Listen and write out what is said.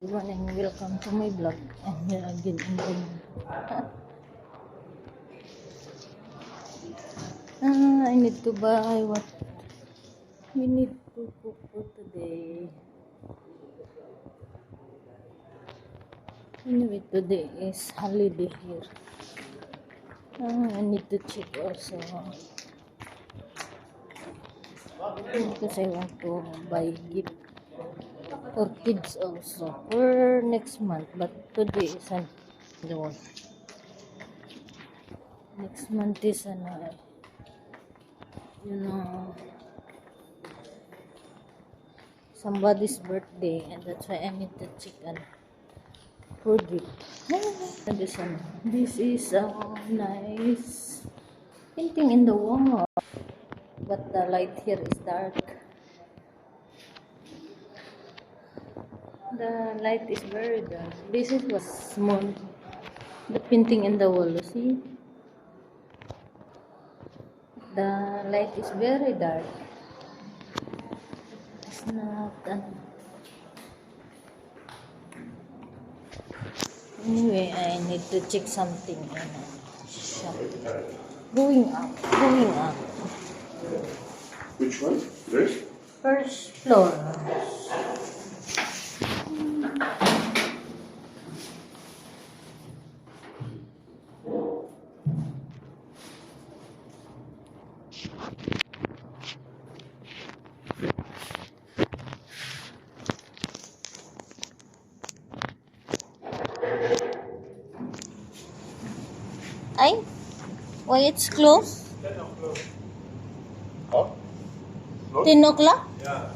Everyone and welcome to my vlog. I'm here again in I need to buy what we need to cook for today. Anyway, today is holiday here. I need to check also because I want to buy gift for kids also for next month, but today is the one. Next month is somebody's birthday, and that's why I need to check for gift. And this is a nice painting in the wall, but the light here is dark. The light is very dark. This is what small. The painting in the wall, you see? The light is very dark. It's not. Anyway, I need to check something in a shop. Going up. Which one? This? First floor. Ay, why it's closed? 10 o'clock. Huh? 10 o'clock? Yeah.